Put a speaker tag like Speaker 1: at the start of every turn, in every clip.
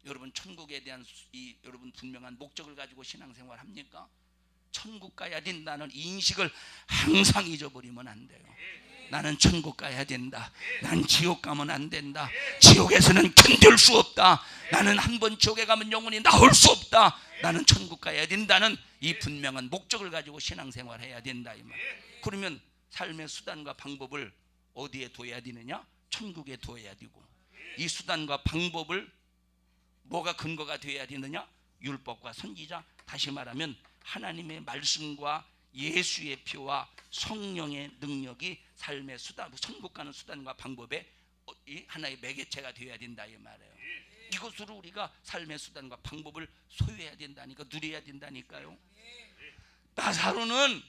Speaker 1: 여러분 천국에 대한 여러분 분명한 목적을 가지고 신앙생활 합니까? 천국 가야 된다는 인식을 항상 잊어버리면 안 돼요. 나는 천국 가야 된다. 난 지옥 가면 안 된다. 지옥에서는 견딜 수 없다. 나는 한번 지옥에 가면 영원히 나올 수 없다. 나는 천국 가야 된다는 이 분명한 목적을 가지고 신앙생활 해야 된다 이 말. 그러면 삶의 수단과 방법을 어디에 둬야 되느냐? 천국에 둬야 되고, 이 수단과 방법을 뭐가 근거가 되어야 되느냐? 율법과 선지자, 다시 말하면 하나님의 말씀과 예수의 피와 성령의 능력이 삶의 수단, 천국 가는 수단과 방법의 하나의 매개체가 되어야 된다 이 말이에요. 이것으로 우리가 삶의 수단과 방법을 소유해야 된다니까, 누려야 된다니까요. 나사로는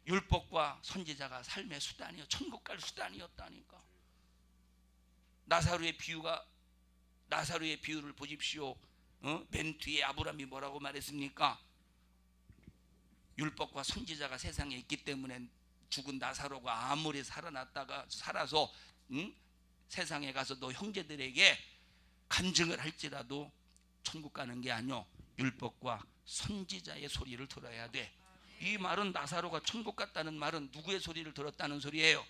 Speaker 1: 율법과 선지자가 삶의 수단이요, 천국 갈 수단이었다니까. 나사로의 비유를 보십시오. 맨 뒤에 아브라함이 뭐라고 말했습니까? 율법과 선지자가 세상에 있기 때문에 죽은 나사로가 아무리 살아서 세상에 가서 너 형제들에게 간증을 할지라도 천국 가는 게 아니요, 율법과 선지자의 소리를 들어야 돼. 이 말은 나사로가 천국 갔다는 말은 누구의 소리를 들었다는 소리예요?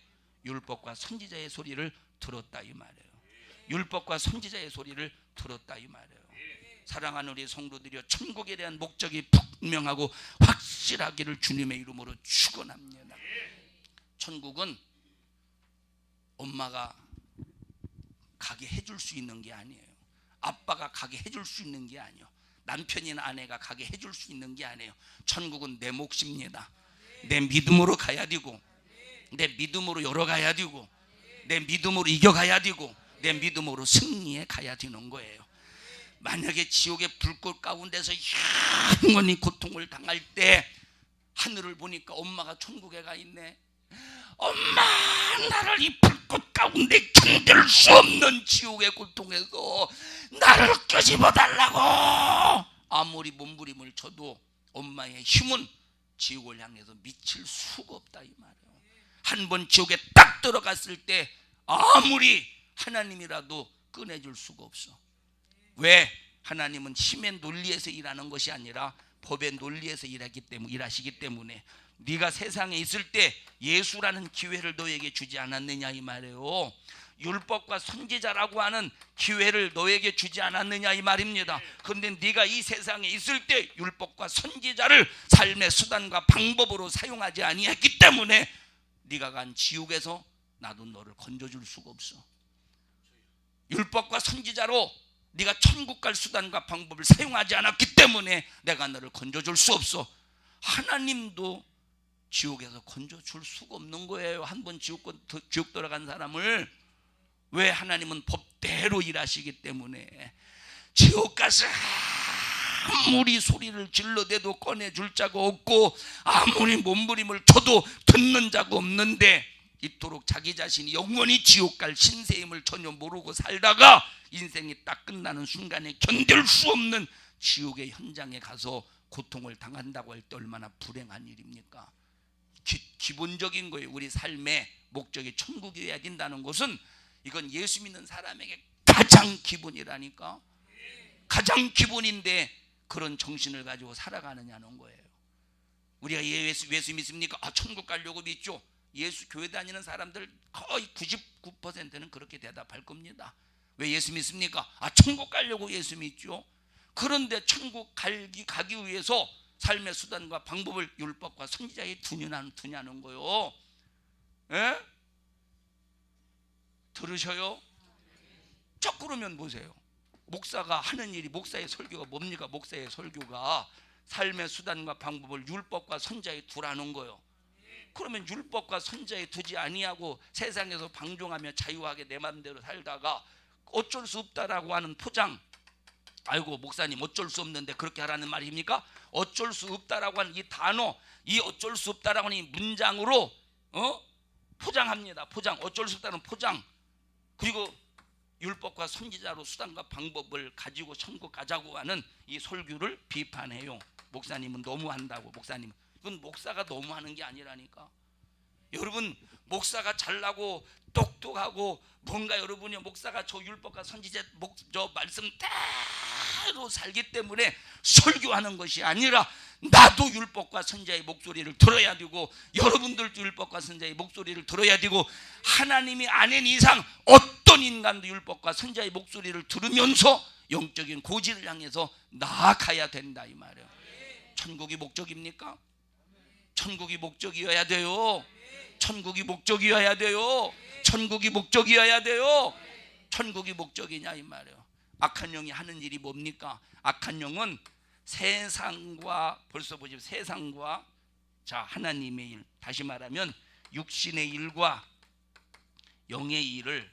Speaker 1: 율법과 선지자의 소리를 들었다 이 말이에요. 율법과 선지자의 소리를 들었다 이 말이에요. 사랑하는 우리 성도들이여, 천국에 대한 목적이 분명하고 확실하기를 주님의 이름으로 축원합니다. 천국은 엄마가 가게 해줄 수 있는 게 아니에요. 아빠가 가게 해줄 수 있는 게 아니에요. 남편이나 아내가 가게 해줄 수 있는 게 아니에요. 천국은 내 몫입니다. 내 믿음으로 가야 되고, 내 믿음으로 열어가야 되고, 내 믿음으로 이겨가야 되고, 내 믿음으로 승리해 가야 되는 거예요. 만약에 지옥의 불꽃 가운데서 영원히 고통을 당할 때 하늘을 보니까 엄마가 천국에 가 있네. 엄마, 나를 이 불꽃 가운데 견딜 수 없는 지옥의 고통에서 나를 끄집어달라고 아무리 몸부림을 쳐도 엄마의 힘은 지옥을 향해서 미칠 수가 없다 이 말이에요. 한 번 지옥에 딱 들어갔을 때 아무리 하나님이라도 꺼내줄 수가 없어. 왜? 하나님은 힘의 논리에서 일하는 것이 아니라 법의 논리에서 일하시기 때문에 네가 세상에 있을 때 예수라는 기회를 너에게 주지 않았느냐 이 말이에요. 율법과 선지자라고 하는 기회를 너에게 주지 않았느냐 이 말입니다. 그런데 네가 이 세상에 있을 때 율법과 선지자를 삶의 수단과 방법으로 사용하지 아니했기 때문에 네가 간 지옥에서 나도 너를 건져줄 수가 없어. 율법과 선지자로 네가 천국 갈 수단과 방법을 사용하지 않았기 때문에 내가 너를 건져줄 수 없어. 하나님도 지옥에서 건져줄 수가 없는 거예요. 한번 지옥 들어간 사람을. 왜? 하나님은 법대로 일하시기 때문에. 지옥 가서 아무리 소리를 질러대도 꺼내줄 자가 없고, 아무리 몸부림을 쳐도 듣는 자가 없는데, 이토록 자기 자신이 영원히 지옥 갈 신세임을 전혀 모르고 살다가 인생이 딱 끝나는 순간에 견딜 수 없는 지옥의 현장에 가서 고통을 당한다고 할 때 얼마나 불행한 일입니까? 기본적인 거예요. 우리 삶의 목적이 천국이어야 된다는 것은, 이건 예수 믿는 사람에게 가장 기본이라니까. 가장 기본인데 그런 정신을 가지고 살아가느냐는 거예요. 우리가 예수 믿습니까? 천국 가려고 믿죠. 예수 교회 다니는 사람들 거의 99%는 그렇게 대답할 겁니다. 왜 예수 믿습니까? 천국 가려고 예수 믿죠. 그런데 천국 가기 위해서 삶의 수단과 방법을 율법과 선지자에 두냐는 거요. 예? 들으셔요? 자, 그러면 보세요. 목사가 하는 일이, 목사의 설교가 뭡니까? 목사의 설교가 삶의 수단과 방법을 율법과 선지자에 두라는 거요. 그러면 율법과 선지자에 두지 아니하고 세상에서 방종하며 자유하게 내 마음대로 살다가 어쩔 수 없다라고 하는 포장, 아이고 목사님 어쩔 수 없는데 그렇게 하라는 말입니까? 어쩔 수 없다라고 하는 이 단어, 이 어쩔 수 없다라고 하는 이 문장으로 포장합니다. 포장, 어쩔 수 없다는 포장. 그리고 율법과 선지자로 수단과 방법을 가지고 천국 가자고 하는 이 설교를 비판해요. 목사님은 너무한다고. 목사님은, 이건 목사가 너무하는 게 아니라니까. 여러분 목사가 잘나고 똑똑하고 뭔가 여러분이 목사가 저 율법과 선지자 저 말씀 대로 살기 때문에 설교하는 것이 아니라 나도 율법과 선지자의 목소리를 들어야 되고 여러분들도 율법과 선지자의 목소리를 들어야 되고 하나님이 아닌 이상 어떤 인간도 율법과 선지자의 목소리를 들으면서 영적인 고지를 향해서 나아가야 된다 이 말이에요. 천국이 목적입니까? 천국이 목적이어야 돼요. 천국이 목적이어야 돼요. 천국이 목적이어야 돼요. 천국이 목적이냐 이 말이에요. 악한 영이 하는 일이 뭡니까? 악한 영은 세상과 벌써 보시면 세상과 자 하나님의 일, 다시 말하면 육신의 일과 영의 일을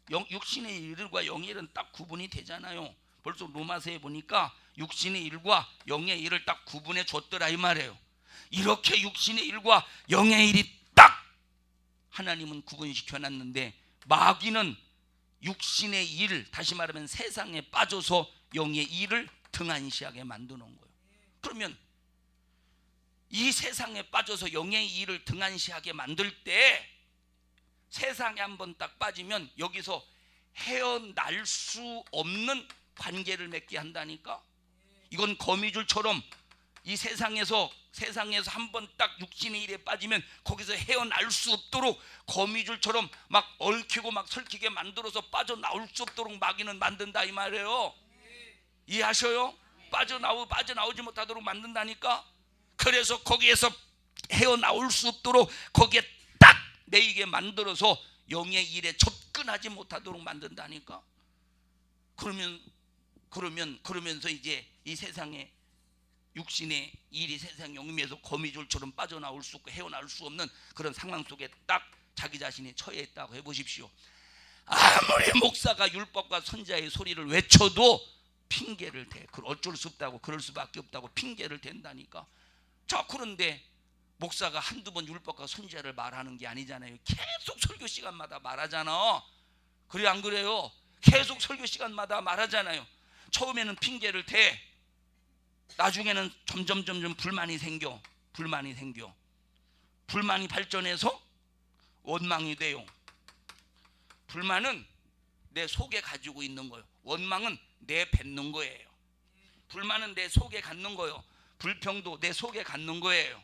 Speaker 1: 육신의 일과 영의 일은 딱 구분이 되잖아요. 벌써 로마서에 보니까 육신의 일과 영의 일을 딱 구분해 줬더라 이 말이에요. 이렇게 육신의 일과 영의 일이 딱 하나님은 구분시켜 놨는데 마귀는 육신의 일, 다시 말하면 세상에 빠져서 영의 일을 등한시하게 만드는 거예요. 그러면 이 세상에 빠져서 영의 일을 등한시하게 만들 때 세상에 한번 딱 빠지면 여기서 헤어날 수 없는 관계를 맺게 한다니까. 이건 거미줄처럼 이 세상에서 한번 딱 육신의 일에 빠지면 거기서 헤어날 수 없도록 거미줄처럼 막 얽히고 막 설키게 만들어서 빠져나올 수 없도록 마귀는 만든다 이 말이에요. 이해하셔요? 빠져나오지 못하도록 만든다니까. 그래서 거기에서 헤어나올 수 없도록 거기에 딱 매이게 만들어서 영의 일에 접근하지 못하도록 만든다니까. 그러면서 이제 이 세상에 육신의 일이 세상 영미에서 거미줄처럼 빠져나올 수 없고 헤어나올 수 없는 그런 상황 속에 딱 자기 자신이 처해 있다고 해보십시오. 아무리 목사가 율법과 선지자의 소리를 외쳐도 핑계를 대. 어쩔 수 없다고, 그럴 수밖에 없다고 핑계를 댄다니까. 자, 그런데 목사가 한두 번 율법과 선지자를 말하는 게 아니잖아요. 계속 설교 시간마다 말하잖아. 그래 안 그래요? 계속 설교 시간마다 말하잖아요. 처음에는 핑계를 대. 나중에는 점점 불만이 생겨. 불만이 발전해서 원망이 돼요. 불만은 내 속에 가지고 있는 거예요. 원망은 내 뱉는 거예요. 불만은 내 속에 갖는 거예요. 불평도 내 속에 갖는 거예요.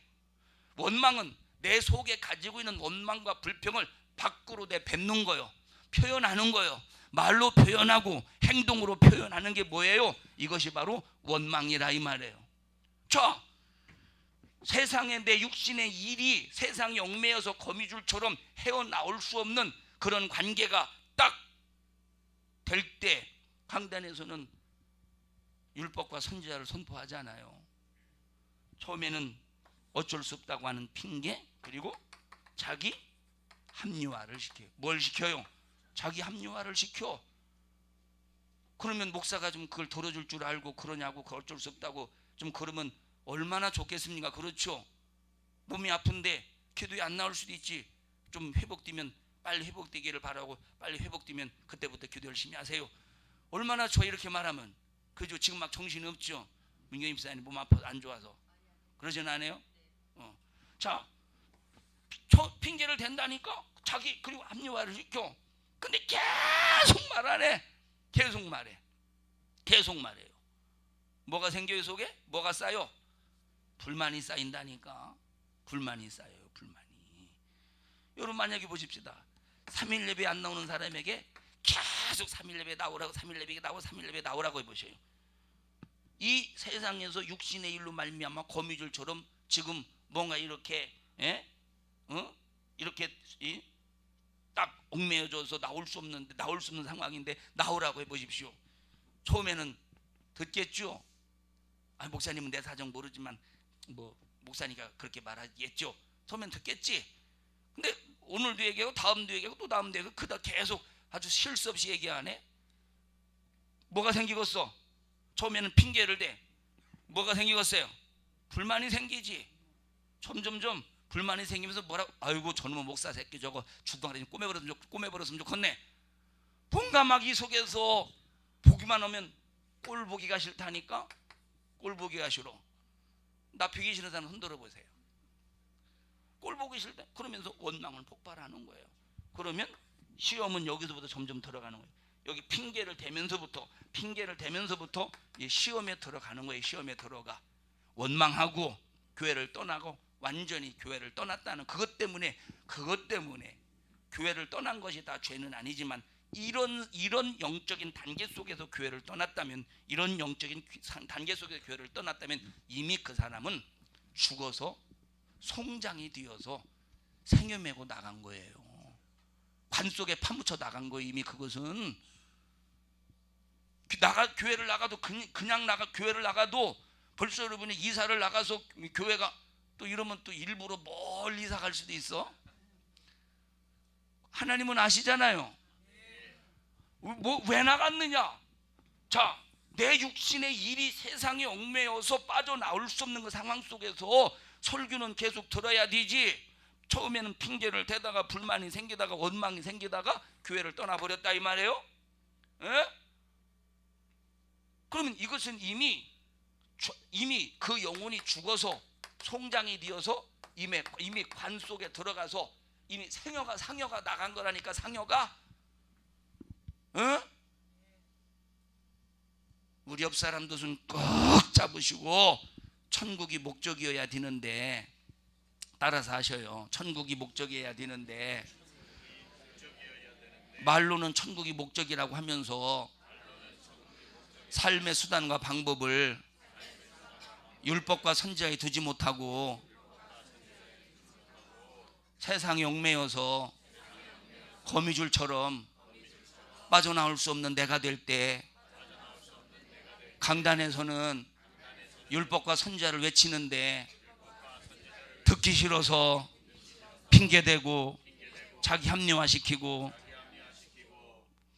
Speaker 1: 원망은 내 속에 가지고 있는 원망과 불평을 밖으로 내 뱉는 거예요. 표현하는 거예요. 말로 표현하고 행동으로 표현하는 게 뭐예요? 이것이 바로 원망이라 이 말이에요. 자, 세상에 내 육신의 일이 세상에 얽매여서 거미줄처럼 헤어나올 수 없는 그런 관계가 딱 될 때 강단에서는 율법과 선지자를 선포하잖아요. 처음에는 어쩔 수 없다고 하는 핑계, 그리고 자기 합리화를 시켜요. 뭘 시켜요? 자기 합리화를 시켜. 그러면 목사가 좀 그걸 들어줄 줄 알고 그러냐고, 그 어쩔 수 없다고 좀 그러면 얼마나 좋겠습니까? 그렇죠? 몸이 아픈데 기도에 안 나올 수도 있지. 좀 회복되면 빨리 회복되기를 바라고, 빨리 회복되면 그때부터 기도 열심히 하세요. 얼마나 좋아 이렇게 말하면. 그죠? 지금 막 정신이 없죠? 민경임 목사님 몸 아파서 안 좋아서 그러진 않아요? 자, 핑계를 댄다니까. 자기 그리고 합리화를 시켜. 근데 계속 말하네. 계속 말해요. 뭐가 생겨요? 속에 뭐가 쌓여? 불만이 쌓인다니까. 불만이 쌓여요. 불만이. 여러분 만약에 보십시다. 3일 예배 안 나오는 사람에게 계속 3일 예배 나오라고, 3일 예배 나오고, 3일 예배 나오라고 해보세요. 이 세상에서 육신의 일로 말미암아 거미줄처럼 지금 뭔가 이렇게 이렇게 딱 얽매여져서 나올 수 없는 상황인데 나오라고 해보십시오. 처음에는 듣겠죠. 아, 목사님은 내 사정 모르지만 뭐 목사니까 그렇게 말하겠죠. 처음엔 듣겠지. 근데 오늘도 얘기하고 다음도 얘기하고 또 다음도 얘기하고 그다 계속 아주 쉴 수 없이 얘기하네. 뭐가 생기겠어? 처음에는 핑계를 대. 뭐가 생기겠어요? 불만이 생기지. 점점점 불만이 생기면서 뭐라고? 아이고 저놈의 목사 새끼 저거 주둥아리 좀 꼬매버렸으면 좋겠네. 뭔가 막 이 속에서 보기만 하면 꼴 보기가 싫다니까. 꼴 보기가 싫어. 나 보기 싫은 사람 흔들어 보세요. 꼴 보기 싫다 그러면서 원망을 폭발하는 거예요. 그러면 시험은 여기서부터 점점 들어가는 거예요. 여기 핑계를 대면서부터 이 시험에 들어가는 거예요. 시험에 들어가 원망하고 교회를 떠나고 완전히 교회를 떠났다는 그것 때문에 교회를 떠난 것이 다 죄는 아니지만 이런 영적인 단계 속에서 교회를 떠났다면 이런 영적인 단계 속에서 교회를 떠났다면 이미 그 사람은 죽어서 송장이 되어서 생여 메고 나간 거예요. 관 속에 파묻혀 나간 거예요. 이미 그것은 교회를 나가도 그냥 교회를 나가도 벌써 여러분이 이사를 나가서 교회가 또 이러면 또 일부러 멀리 이사 갈 수도 있어. 하나님은 아시잖아요. 왜 나갔느냐? 자, 내 육신의 일이 세상에 얽매여서 빠져나올 수 없는 그 상황 속에서 설교는 계속 들어야 되지. 처음에는 핑계를 대다가 불만이 생기다가 원망이 생기다가 교회를 떠나버렸다 이 말이에요. 에? 그러면 이것은 이미 그 영혼이 죽어서 송장이 되어서 이미 관 속에 들어가서 이미 상여가 나간 거라니까. 상여가 우리 옆 사람도 손 꼭 잡으시고 천국이 목적이어야 되는데 따라서 하셔요. 천국이 목적이어야 되는데 말로는 천국이 목적이라고 하면서 삶의 수단과 방법을 율법과 선지자에 두지 못하고 세상에 얽매여서 거미줄처럼 빠져나올 수 없는 내가 될 때 강단에서는 율법과 선지자를 외치는데 듣기 싫어서 핑계대고 자기 합리화시키고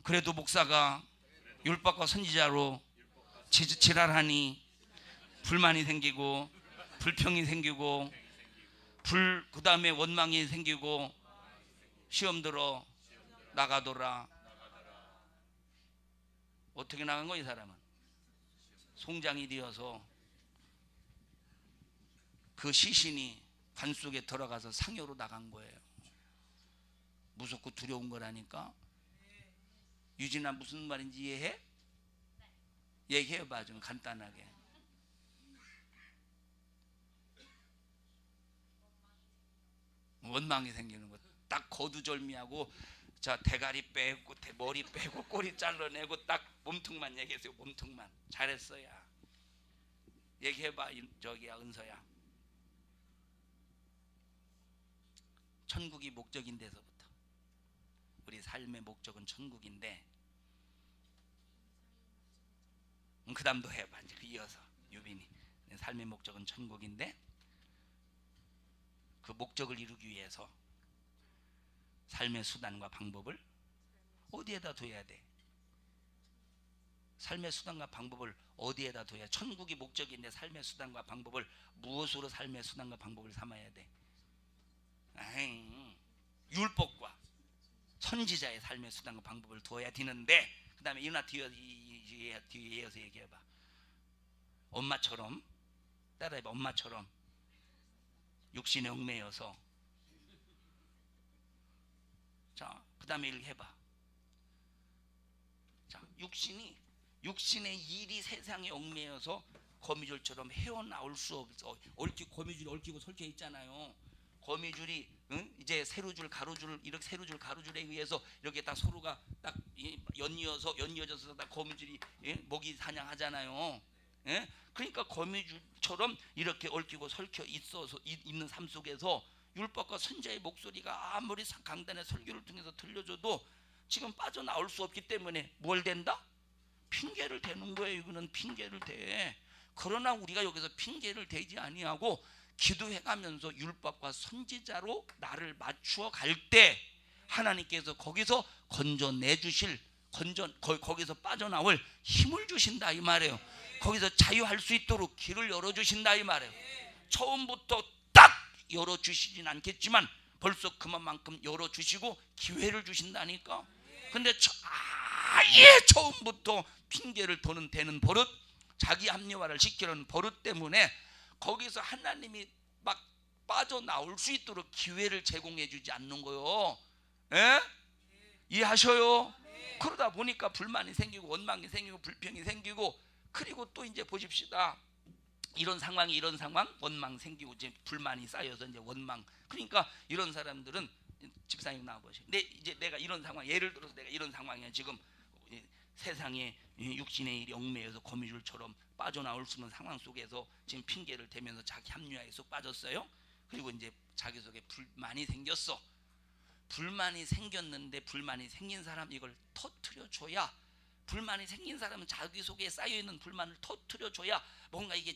Speaker 1: 그래도 목사가 율법과 선지자로 지랄하니 불만이 생기고 불평이 생기고 그 다음에 원망이 생기고 시험 들어 나가더라. 어떻게 나간 거야 이 사람은? 송장이 되어서 그 시신이 관 속에 들어가서 상여로 나간 거예요. 무섭고 두려운 거라니까. 유진아 무슨 말인지 이해해? 얘기해봐 좀 간단하게. 원망이 생기는 거. 딱 거두절미하고 자 대가리 빼고 머리 빼고 꼬리 잘라내고 딱 몸통만 얘기했어요. 몸통만. 잘했어야. 얘기해봐 저기야 은서야. 천국이 목적인 데서부터 우리 삶의 목적은 천국인데 그 다음도 해봐 이제 이어서 유빈이. 삶의 목적은 천국인데 그 목적을 이루기 위해서 삶의 수단과 방법을 어디에다 둬야 돼? 삶의 수단과 방법을 어디에다 둬야? 천국이 목적인데 삶의 수단과 방법을 무엇으로 삶의 수단과 방법을 삼아야 돼? 율법과 선지자의 삶의 수단과 방법을 둬야 되는데 그 다음에 이나 뒤에 이어서 얘기해봐. 엄마처럼 따라해봐. 엄마처럼 육신에 얽매여서 자 그 다음에 이렇게 해봐. 자 육신의 일이 세상에 얽매여서 거미줄처럼 헤어나올 수 없어. 거미줄이 얽히고 설켜 있잖아요. 거미줄이 이제 세로줄 가로줄 이렇게 세로줄 가로줄에 의해서 이렇게 딱 서로가 딱 연이어져서 딱 거미줄이 먹이 사냥하잖아요. 예? 그러니까 거미줄처럼 이렇게 얽히고 설켜 있는 삶 속에서 율법과 선지자의 목소리가 아무리 강단의 설교를 통해서 들려줘도 지금 빠져나올 수 없기 때문에 뭘 된다? 핑계를 대는 거예요. 이거는 핑계를 대. 그러나 우리가 여기서 핑계를 대지 아니하고 기도해가면서 율법과 선지자로 나를 맞추어 갈 때 하나님께서 거기서 건져내 주실 거기서 빠져나올 힘을 주신다 이 말이에요. 거기서 자유할 수 있도록 길을 열어주신다 이 말이에요. 처음부터 딱 열어주시진 않겠지만 벌써 그만큼 열어주시고 기회를 주신다니까. 근데 아예 처음부터 핑계를 대는 버릇, 자기 합리화를 시키려는 버릇 때문에 거기서 하나님이 막 빠져나올 수 있도록 기회를 제공해 주지 않는 거요. 예? 이해하셔요? 그러다 보니까 불만이 생기고 원망이 생기고 불평이 생기고, 그리고 또 이제 보십시다. 이런 상황이 이런 상황, 원망 생기고 이제 불만이 쌓여서 이제 원망. 그러니까 이런 사람들은 집사님 나와보세요. 이제 내가 이런 상황, 예를 들어서 내가 이런 상황이야. 지금 세상에 육신의 일이 얽매여서 거미줄처럼 빠져나올 수 있는 상황 속에서 지금 핑계를 대면서 자기 합리화에 쏙 빠졌어요. 그리고 이제 자기 속에 불만이 생겼어. 불만이 생겼는데 불만이 생긴 사람 이걸 터트려 줘야, 불만이 생긴 사람은 자기 속에 쌓여 있는 불만을 터트려 줘야 뭔가 이게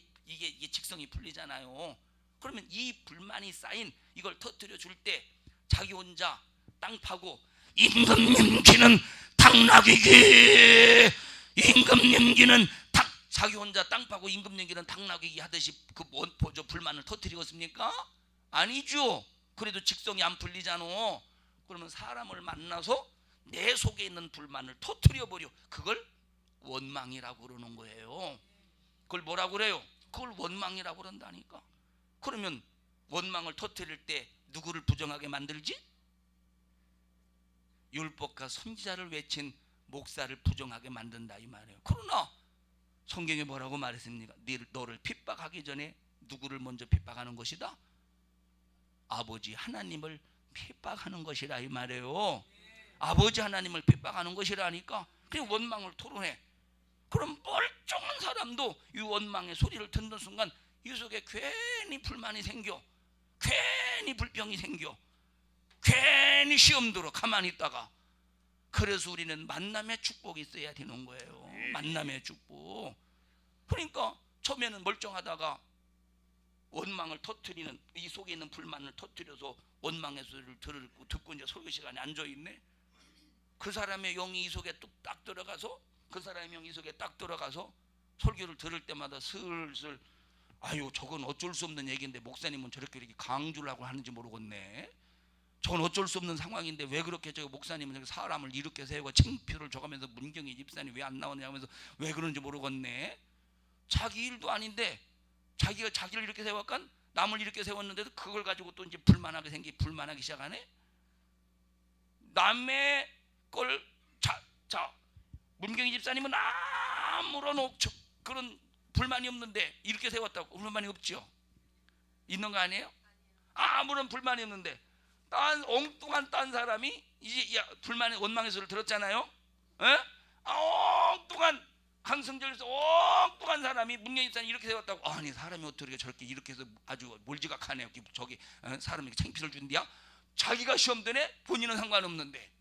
Speaker 1: 직성이 풀리잖아요. 그러면 이 불만이 쌓인 이걸 터트려 줄 때 자기 혼자 땅 파고 임금 님기는 당나귀기, 임금 님기는 자기 혼자 땅 파고 임금 님기는 당나귀기 하듯이 그 불만을 터트리겠습니까? 아니죠. 그래도 직성이 안 풀리잖아. 그러면 사람을 만나서 내 속에 있는 불만을 터트려 버려. 그걸 원망이라고 그러는 거예요. 그걸 뭐라고 그래요? 그걸 원망이라고 그런다니까. 그러면 원망을 터트릴 때 누구를 부정하게 만들지? 율법과 선지자를 외친 목사를 부정하게 만든다 이 말이에요. 그러나 성경에 뭐라고 말했습니까? 너를 핍박하기 전에 누구를 먼저 핍박하는 것이다? 아버지 하나님을 핍박하는 것이라 이 말이에요. 아버지 하나님을 핍박하는 것이라니까. 그냥 원망을 토로해. 그럼 멀쩡한 사람도 이 원망의 소리를 듣는 순간 이 속에 괜히 불만이 생겨, 괜히 불평이 생겨, 괜히 시험 들어 가만히 있다가. 그래서 우리는 만남의 축복이 있어야 되는 거예요. 만남의 축복. 그러니까 처음에는 멀쩡하다가 원망을 터뜨리는, 이 속에 있는 불만을 터뜨려서 원망의 소리를 듣고 이제 설교 시간에 앉아있네. 그 사람의 영이 이 속에 뚝딱 들어가서, 그 사람의 영이 이 속에 딱 들어가서 설교를 들을 때마다 슬슬 아유 저건 어쩔 수 없는 얘기인데 목사님은 저렇게 이렇게 강조를 하는지 모르겠네. 저건 어쩔 수 없는 상황인데 왜 그렇게 저 목사님은 사람을 이렇게 세우고 창피를 줘가면서 문경이 집사님 왜 안 나오냐 하면서 왜 그런지 모르겠네. 자기 일도 아닌데 자기가 자기를 이렇게 세웠건 남을 이렇게 세웠는데도 그걸 가지고 또 이제 불만하게 시작하네. 남의 걸 문경이 집사님은 아무런 그런 불만이 없는데 이렇게 세웠다고 불만이 없죠? 있는 거 아니에요? 아무런 불만이 없는데 엉뚱한 딴 사람이 이제 불만의 원망의 소리를 들었잖아요. 엉뚱한 강성절에서 엉뚱한 사람이 문경이 집사님 이렇게 세웠다고. 아니 사람이 어떻게 저렇게 이렇게 해서 아주 몰지각하네요. 저기 사람에게 창피를 준디야. 자기가 시험 드네. 본인은 상관없는데.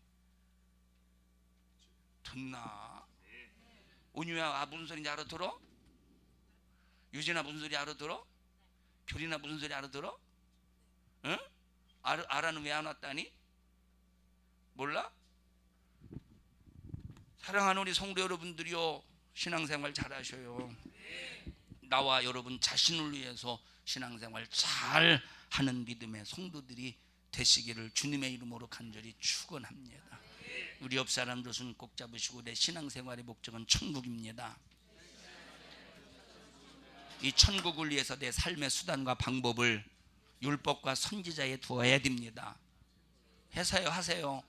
Speaker 1: 듣나? 온유야 무슨 소리인지 알아들어? 유진아 무슨 소리 알아들어? 교리나 무슨 소리 알아들어? 응? 알아는 왜 안 왔다니? 몰라? 사랑하는 우리 성도 여러분들이요, 신앙생활 잘 하셔요. 나와 여러분 자신을 위해서 신앙생활 잘 하는 믿음의 성도들이 되시기를 주님의 이름으로 간절히 축원합니다. 우리 옆 사람들 손 꼭 잡으시고, 내 신앙생활의 목적은 천국입니다. 이 천국을 위해서 내 삶의 수단과 방법을 율법과 선지자에 두어야 됩니다. 하세요.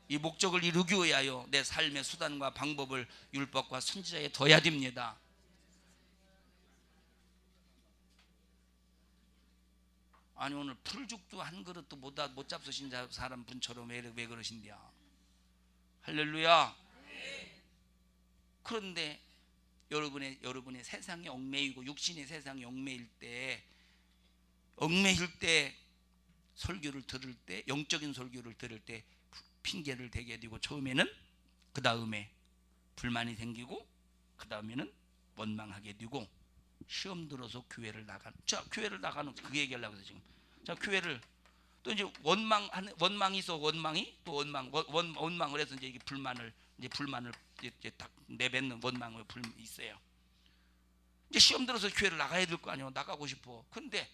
Speaker 1: 이 목적을 이루기 위하여 내 삶의 수단과 방법을 율법과 선지자에 둬야 됩니다. 아니 오늘 풀죽도 한 그릇도 못 잡수신 사람 분처럼 왜 그러신디야? 할렐루야. 그런데 여러분의 세상에 얽매이고 육신의 세상에 얽매일 때 설교를 들을 때, 영적인 설교를 들을 때 핑계를 대게 되고, 처음에는 그 다음에 불만이 생기고, 그 다음에는 원망하게 되고, 시험 들어서 교회를 나가는 그 얘기하려고 해서 지금. 자, 교회를 또 이제 원망이 있어. 원망을 해서 이제 이게 불만을 이제 딱 내뱉는 원망을 있어요. 이제 시험 들어서 교회를 나가야 될 거 아니에요. 나가고 싶어. 근데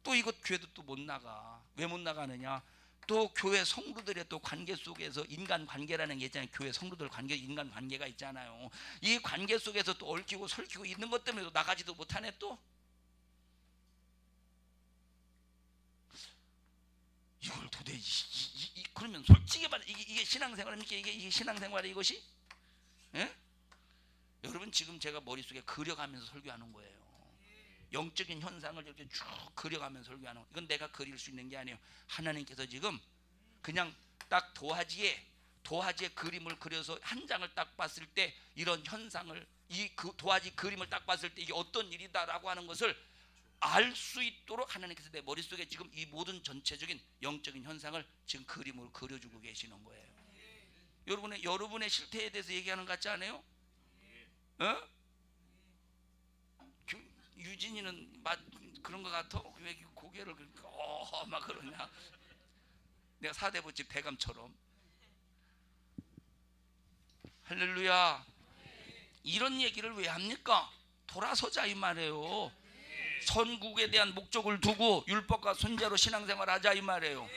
Speaker 1: 또 이것 교회도 또 못 나가. 왜 못 나가느냐? 또 교회 성도들의 또 관계 속에서 인간 관계라는 게 있잖아요. 교회 성도들 관계, 인간 관계가 있잖아요. 이 관계 속에서 또 얽히고 설키고 있는 것 때문에 또 나가지도 못하네. 또 이걸 도대체 그러면 솔직히 말해 이게 신앙생활입니까? 이게 신앙생활이 이것이? 예? 여러분 지금 제가 머릿속에 그려가면서 설교하는 거예요. 영적인 현상을 이렇게 쭉 그려가면서 설교하는 거. 이건 내가 그릴 수 있는 게 아니에요. 하나님께서 지금 그냥 딱 도화지에 그림을 그려서 한 장을 딱 봤을 때 이런 현상을 그 도화지 그림을 딱 봤을 때 이게 어떤 일이다라고 하는 것을 알 수 있도록 하나님께서 내 머릿속에 지금 이 모든 전체적인 영적인 현상을 지금 그림으로 그려주고 계시는 거예요. 여러분의 실태에 대해서 얘기하는 것 같지 않아요? 어? 유진이는 그런 것 같아? 왜 고개를 막 그러냐? 내가 사대부집 대감처럼. 할렐루야. 이런 얘기를 왜 합니까? 돌아서자 이 말이에요. 선국에 대한 목적을 두고 율법과 손자로 신앙생활 하자 이 말이에요.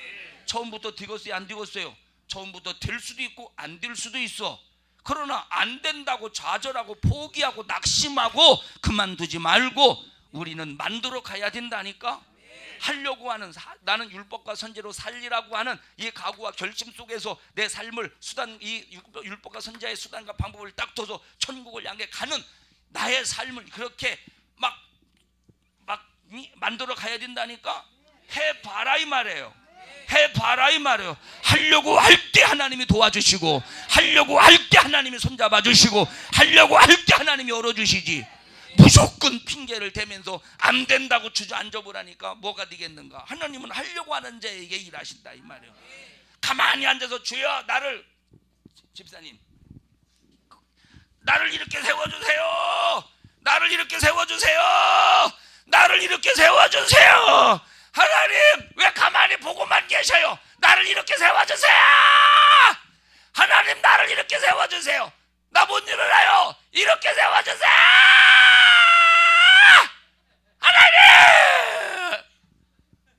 Speaker 1: 처음부터 되겠어요? 안 되겠어요? 처음부터 될 수도 있고 안 될 수도 있어. 그러나 안 된다고 좌절하고 포기하고 낙심하고 그만두지 말고 우리는 만들어 가야 된다니까. 하려고 하는 나는 율법과 선지로 살리라고 하는 이 각오와 결심 속에서 내 삶을 이 율법과 선지의 수단과 방법을 딱 둬서 천국을 향해 가는 나의 삶을 그렇게 막 만들어 가야 된다니까. 해봐라 이 말이에요. 해봐라 이 말이에요. 하려고 할 때 하나님이 도와주시고 하려고 할 때 하나님이 손잡아 주시고 하려고 할 때 하나님이 열어주시지. 무조건 핑계를 대면서 안 된다고 주저앉아 보라니까 뭐가 되겠는가. 하나님은 하려고 하는 자에게 일하신다 이 말이에요. 가만히 앉아서 주여 나를 집사님 나를 이렇게 세워주세요. 나를 이렇게 세워주세요. 나를 이렇게 세워주세요. 하나님 왜 가만히 보고만 계셔요? 나를 이렇게 세워주세요. 하나님 나를 이렇게 세워주세요. 나 못 일어나요. 이렇게 세워주세요. 하나님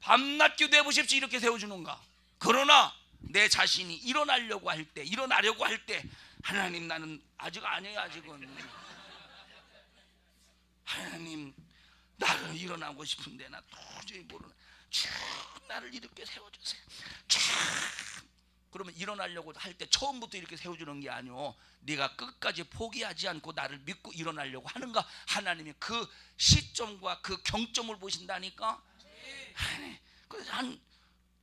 Speaker 1: 밤낮 기도해 보십시오. 이렇게 세워주는가. 그러나 내 자신이 일어나려고 할 때 하나님 나는 아직 아니에요. 아직은 하나님 나를 일어나고 싶은데 나 도저히 모르는 나를 이렇게 세워주세요. 그러면 일어나려고 할 때 처음부터 이렇게 세워주는 게 아니오. 네가 끝까지 포기하지 않고 나를 믿고 일어나려고 하는가. 하나님이 그 시점과 그 경점을 보신다니까. 그래서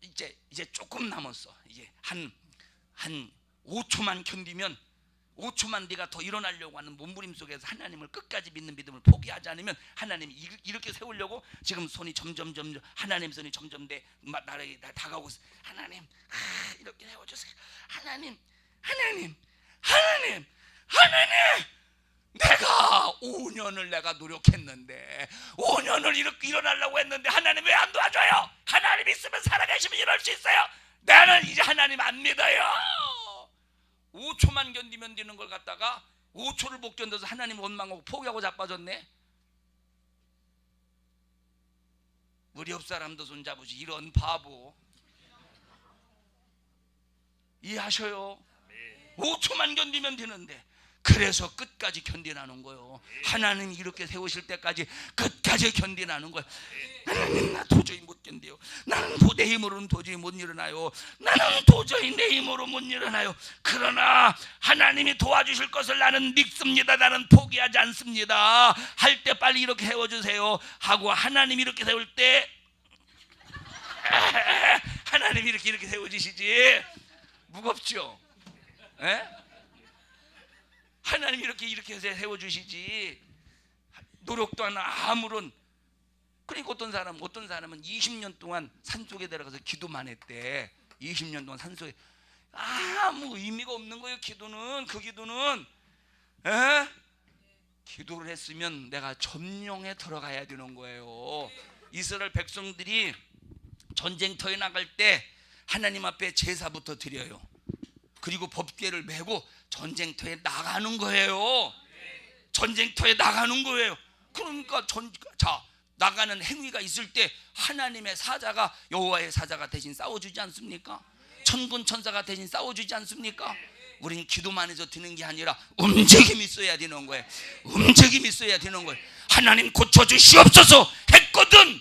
Speaker 1: 이제 조금 남았어. 이제 한 5초만 견디면 5초만 네가 더 일어나려고 하는 몸부림 속에서 하나님을 끝까지 믿는 믿음을 포기하지 않으면 하나님이 이렇게 세우려고 지금 손이 점점 하나님 손이 점점 나를 다가오고 있어. 하나님 이렇게 세워주세요. 하나님 내가 5년을 내가 노력했는데 5년을 이렇게 일어나려고 했는데 하나님 왜 안 도와줘요? 하나님 있으면 살아계시면 이럴 수 있어요. 나는 이제 하나님 안 믿어요. 5초만 견디면 되는 걸 갖다가 5초를 못 견뎌서 하나님 원망하고 포기하고 자빠졌네. 우리 옆 사람도 손잡으시. 이런 바보 이해하셔요? 5초만 견디면 되는데 그래서 끝까지 견디라는 거예요. 하나님이 이렇게 세우실 때까지 끝까지 견디라는 거예요. 하나님 나 도저히 못 견뎌요. 나는 내 힘으로는 도저히 못 일어나요. 나는 도저히 내 힘으로 못 일어나요. 그러나 하나님이 도와주실 것을 나는 믿습니다. 나는 포기하지 않습니다. 할 때 빨리 이렇게 세워주세요 하고 하나님이 이렇게 세울 때 하나님이 이렇게 세워주시지. 무겁죠? 에? 하나님이 이렇게 세워주시지. 노력도 안 아무런. 그러니까 어떤 사람은 20년 동안 산속에 들어가서 기도만 했대. 20년 동안 산속에 아무 의미가 없는 거예요. 그 기도는 에? 기도를 했으면 내가 점령에 들어가야 되는 거예요. 이스라엘 백성들이 전쟁터에 나갈 때 하나님 앞에 제사부터 드려요. 그리고 법궤를 메고 전쟁터에 나가는 거예요. 전쟁터에 나가는 거예요. 그러니까 나가는 행위가 있을 때 하나님의 사자가 여호와의 사자가 대신 싸워주지 않습니까? 천군 천사가 대신 싸워주지 않습니까? 우리는 기도만 해서 되는 게 아니라 움직임이 있어야 되는 거예요. 움직임이 있어야 되는 거예요. 하나님 고쳐주시옵소서 했거든.